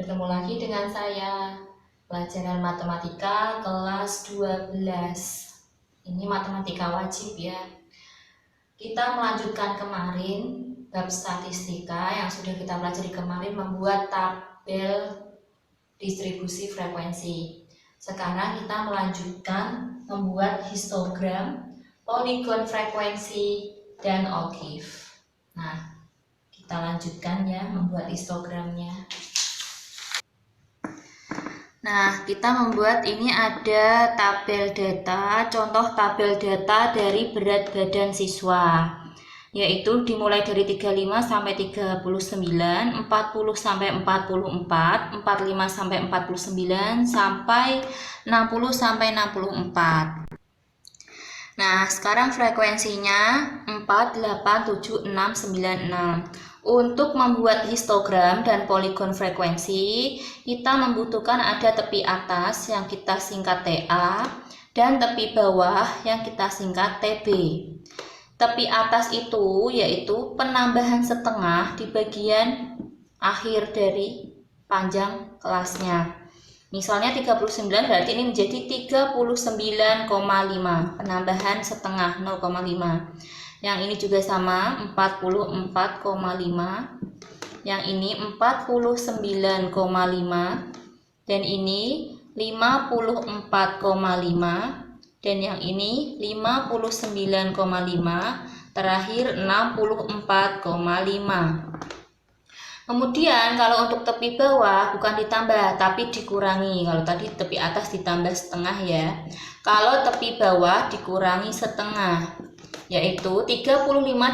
Bertemu lagi dengan saya, pelajaran matematika kelas 12. Ini matematika wajib ya. Kita melanjutkan kemarin bab statistika yang sudah kita pelajari kemarin, membuat tabel distribusi frekuensi. Sekarang kita melanjutkan membuat histogram, poligon frekuensi, dan O'Keefe. Nah, kita lanjutkan ya membuat histogramnya. Nah, kita membuat ini ada tabel data, contoh tabel data dari berat badan siswa, yaitu dimulai dari 35 sampai 39, 40 sampai 44, 45 sampai 49, sampai 60 sampai 64. Nah, sekarang frekuensinya 4, 8, 7, 6, 9, 6. Untuk membuat histogram dan poligon frekuensi, kita membutuhkan ada tepi atas yang kita singkat TA dan tepi bawah yang kita singkat TB. Tepi atas itu yaitu penambahan setengah di bagian akhir dari panjang kelasnya. Misalnya 39 berarti ini menjadi 39,5, penambahan setengah 0,5. Yang ini juga sama, 44,5. Yang ini 49,5. Dan ini 54,5. Dan yang ini 59,5. Terakhir 64,5. Kemudian kalau untuk tepi bawah bukan ditambah tapi dikurangi. Kalau tadi tepi atas ditambah setengah ya. Kalau tepi bawah dikurangi setengah, yaitu 35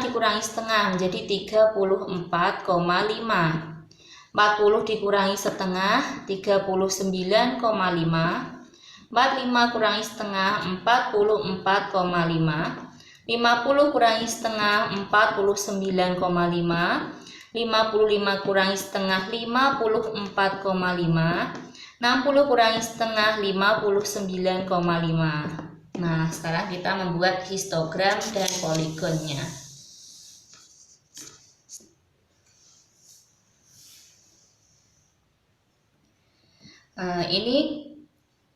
dikurangi setengah menjadi 34,5. 40 dikurangi setengah 39,5. 45 kurangi setengah 44,5. 50 kurangi setengah 49,5. 55 kurangi setengah 54,5. 60 kurangi setengah 59,5. Nah, sekarang kita membuat histogram dan poligonnya. Nah, ini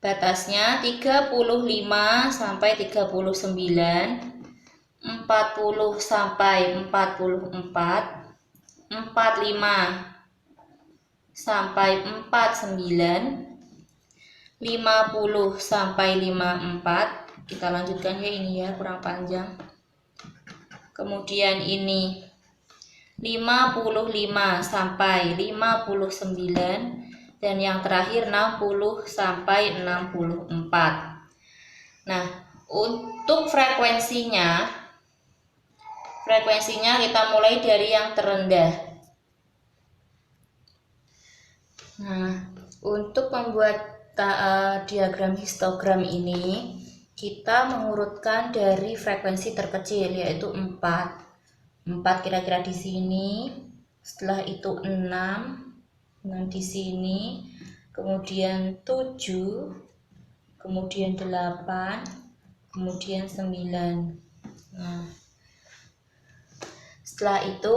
batasnya 35 sampai 39, 40 sampai 44, 45 sampai 49, 50 sampai 54. Kita lanjutkan ya, ini ya kurang panjang. Kemudian ini 55 sampai 59, dan yang terakhir 60 sampai 64. Nah, untuk frekuensinya kita mulai dari yang terendah. Nah, untuk membuat diagram histogram ini kita mengurutkan dari frekuensi terkecil, yaitu 4 kira-kira di sini, setelah itu 6 di sini, kemudian 7, kemudian 8, kemudian 9. Nah, setelah itu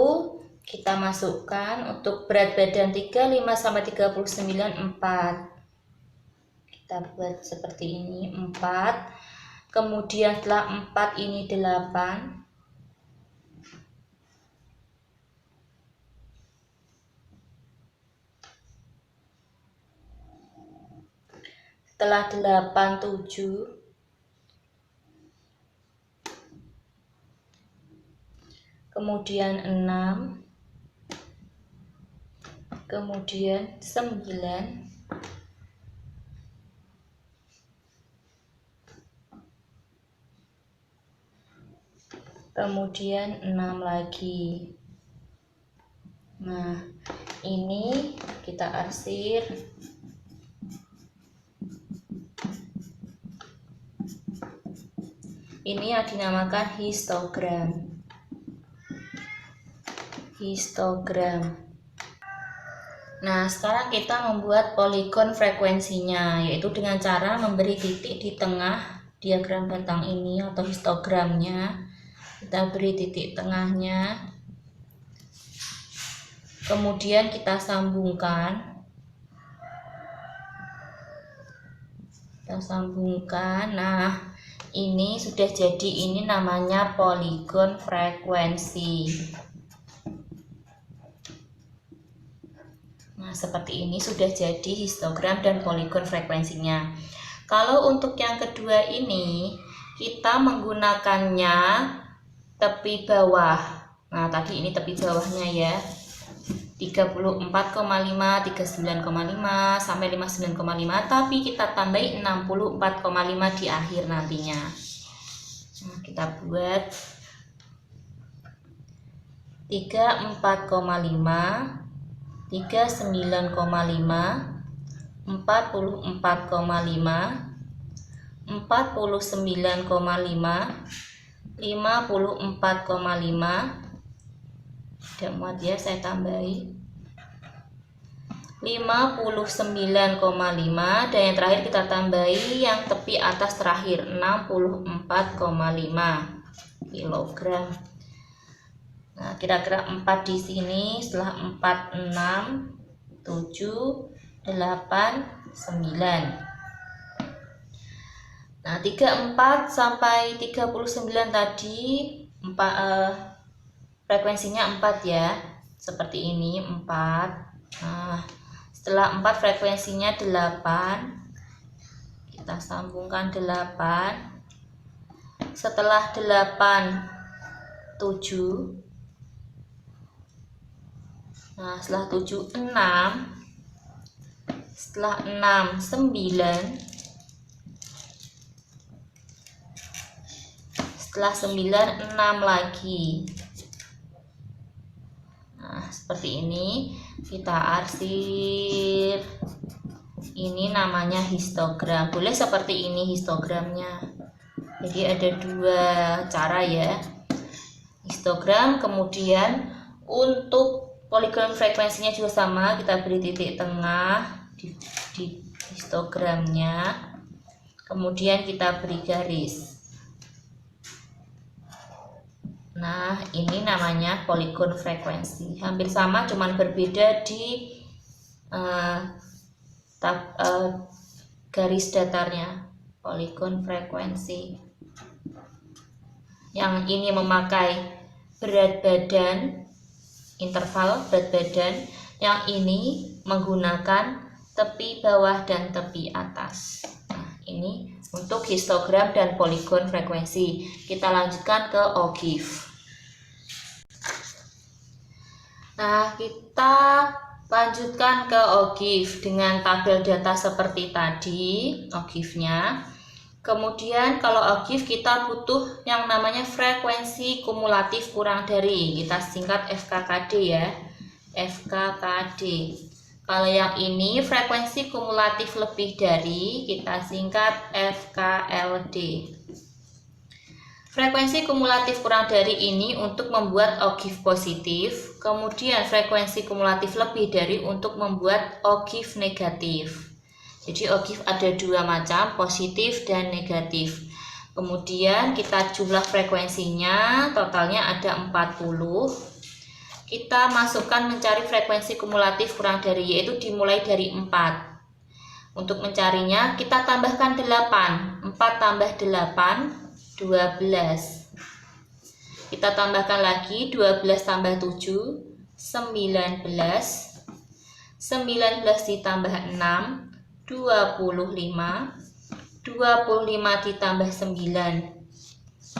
kita masukkan untuk berat badan 35 sampai 39 4. Kita buat seperti ini 4. Kemudian setelah 4 ini 8. Setelah 8 7. Kemudian 6, kemudian 9, kemudian 6 lagi. Nah, ini kita arsir. Ini yang dinamakan histogram. Nah, sekarang kita membuat poligon frekuensinya, yaitu dengan cara memberi titik di tengah diagram bentang ini atau histogramnya. Kita beri titik tengahnya, kemudian kita sambungkan Kita sambungkan. Nah, ini sudah jadi, ini namanya poligon frekuensi. Nah, seperti ini sudah jadi histogram dan poligon frekuensinya. Kalau untuk yang kedua ini, kita menggunakannya tepi bawah. Nah, tadi ini tepi bawahnya ya. 34,5, 39,5 sampai 59,5, tapi kita tambahin 64,5 di akhir nantinya. Nah, kita buat 34,5, 39,5, 44,5, 49,5, 54,5. Tidak muat ya, saya tambahi 59,5, dan yang terakhir kita tambahi yang tepi atas terakhir 64,5 kilogram. Nah, kira-kira 4 di sini, setelah 4, 6, 7, 8, 9. Nah, 34 sampai 39 tadi frekuensinya 4 ya, seperti ini 4. Nah, setelah 4 frekuensinya 8, kita sambungkan 8. Setelah 8, 7. Nah, setelah 7, 6. Setelah 6, 9. Setelah 9, 6 lagi. Nah, seperti ini kita arsip. Ini namanya histogram. Boleh seperti ini histogramnya. Jadi ada 2 cara ya, histogram. Kemudian untuk poligon frekuensinya juga sama, kita beri titik tengah di histogramnya. Kemudian kita beri garis. Nah, ini namanya poligon frekuensi. Hampir sama, cuman berbeda di garis datarnya. Poligon frekuensi. Yang ini memakai berat badan, interval berat badan. Yang ini menggunakan tepi bawah dan tepi atas. Nah, ini untuk histogram dan poligon frekuensi. Kita lanjutkan ke ogive. Nah, kita lanjutkan ke ogive dengan tabel data seperti tadi, ogive-nya. Kemudian kalau ogive kita butuh yang namanya frekuensi kumulatif kurang dari, kita singkat FKKD ya, FKKD. Kalau yang ini frekuensi kumulatif lebih dari, kita singkat FKLD. Frekuensi kumulatif kurang dari ini untuk membuat ogive positif, kemudian frekuensi kumulatif lebih dari untuk membuat ogive negatif. Jadi ogive ada 2 macam, positif dan negatif. Kemudian kita jumlah frekuensinya, totalnya ada 40. Kita masukkan mencari frekuensi kumulatif kurang dari, yaitu dimulai dari 4. Untuk mencarinya kita tambahkan 8. 4 tambah 8, 12. Kita tambahkan lagi 12 tambah 7, 19. 19 ditambah 6, 25. 25 ditambah 9,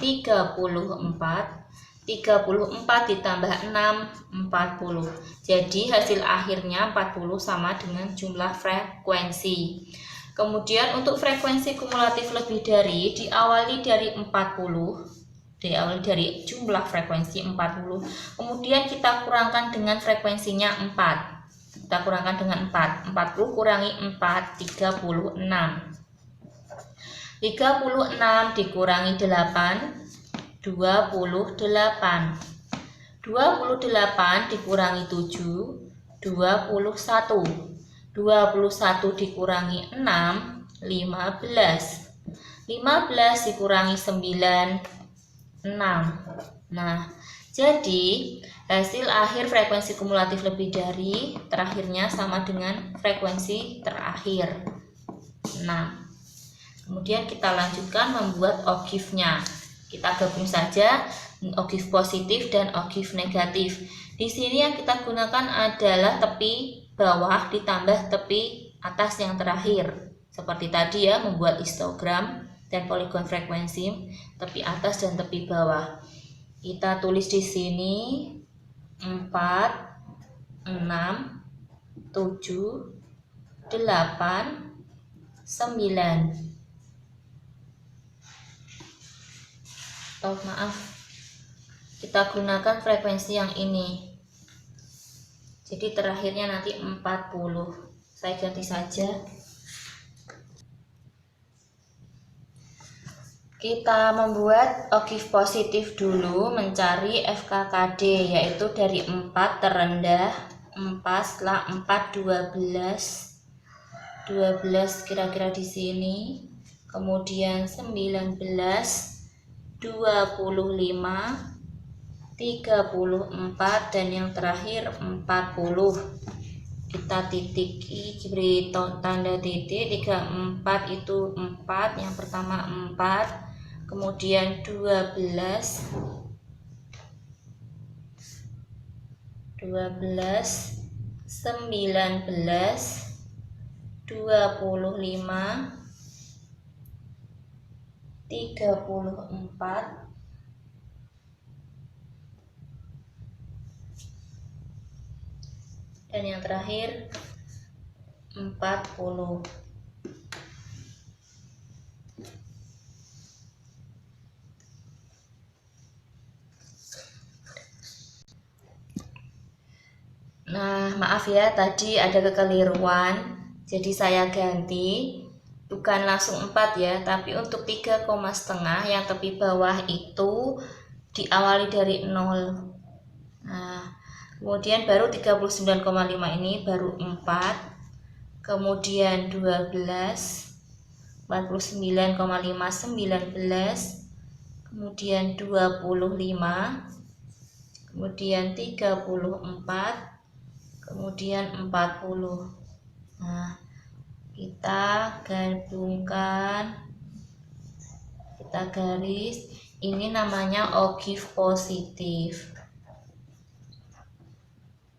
34. 34 ditambah 6, 40. Jadi hasil akhirnya 40 sama dengan jumlah frekuensi. Kemudian untuk frekuensi kumulatif lebih dari, diawali dari 40, diawali dari jumlah frekuensi 40, kemudian kita kurangkan dengan frekuensinya 4. Kita kurangkan dengan 4. 40 kurangi 4, 36. 36 dikurangi 8, 28. 28 dikurangi 7, 21. 21 dikurangi 6, 15. 15 dikurangi 9, 6. Nah, jadi hasil akhir frekuensi kumulatif lebih dari, terakhirnya sama dengan frekuensi terakhir, 6. Kemudian kita lanjutkan membuat ogive-nya. Kita gabung saja ogive positif dan ogive negatif. Di sini yang kita gunakan adalah tepi bawah ditambah tepi atas yang terakhir. Seperti tadi ya, membuat histogram dan poligon frekuensi, tepi atas dan tepi bawah. Kita tulis di sini 4, 6, 7, 8, 9. Oh maaf, kita gunakan frekuensi yang ini, jadi terakhirnya nanti 40. Saya ganti saja. Kita membuat ogive positif dulu, mencari FKKD, yaitu dari 4 terendah 4, setelah 4 12 kira-kira di sini, kemudian 19, 25, 34, dan yang terakhir 40. Kita titiki, beri tanda titik. 34 itu 4, yang pertama 4, kemudian 12, 19, 25, 34, dan yang terakhir 40. Nah, maaf ya, tadi ada kekeliruan, jadi saya ganti. Bukan langsung 4 ya, tapi untuk 3,5 yang tepi bawah itu diawali dari 0. Nah, kemudian baru 39,5 ini baru 4, kemudian 12, 49,5, 19, kemudian 25, kemudian 34, kemudian 40. Nah, kita gabungkan, kita garis, ini namanya ogive positif.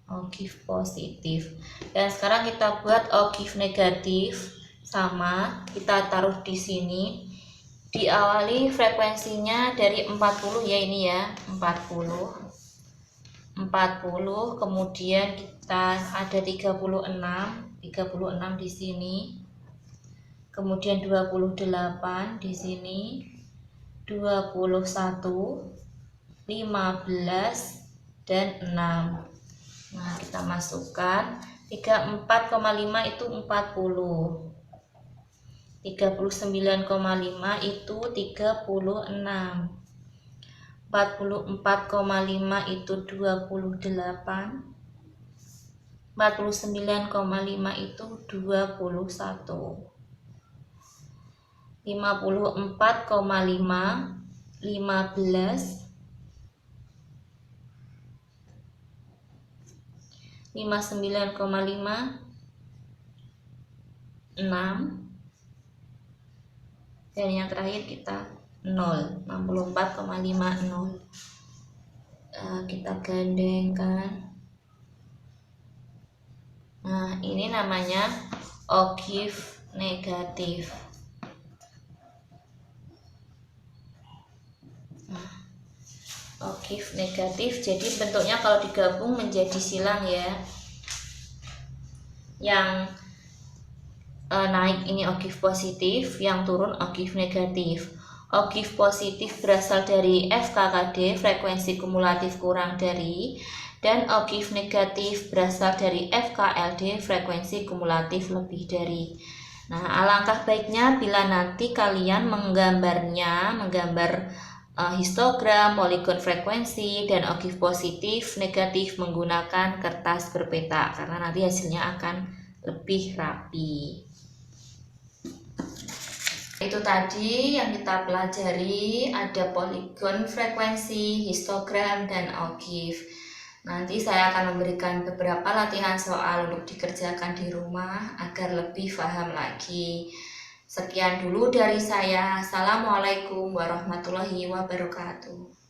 Ogive positif. Dan sekarang kita buat ogive negatif, sama, kita taruh di sini. Diawali frekuensinya dari 40 ya, ini ya, 40, kemudian kita ada 36 di sini, kemudian 28 di sini, 21, 15, dan 6. Nah, kita masukkan 34,5 itu 40, 39,5 itu 36, 44,5 itu 28, 49,5 itu 21, 54,5, 15, 59,5, 6, dan yang terakhir kita 0, 64,50. Kita gandengkan. Nah, ini namanya ogive negatif. Ogive negatif, jadi bentuknya kalau digabung menjadi silang ya. Yang naik ini ogive positif, yang turun ogive negatif. Ogive positif berasal dari FKKD, frekuensi kumulatif kurang dari, dan ogive negatif berasal dari FKLD, frekuensi kumulatif lebih dari. Nah, alangkah baiknya bila nanti kalian menggambar histogram, poligon frekuensi, dan ogive positif, negatif menggunakan kertas berpeta, karena nanti hasilnya akan lebih rapi. Itu tadi yang kita pelajari, ada poligon frekuensi, histogram, dan ogive. Nanti saya akan memberikan beberapa latihan soal untuk dikerjakan di rumah agar lebih paham lagi. Sekian dulu dari saya. Assalamualaikum warahmatullahi wabarakatuh.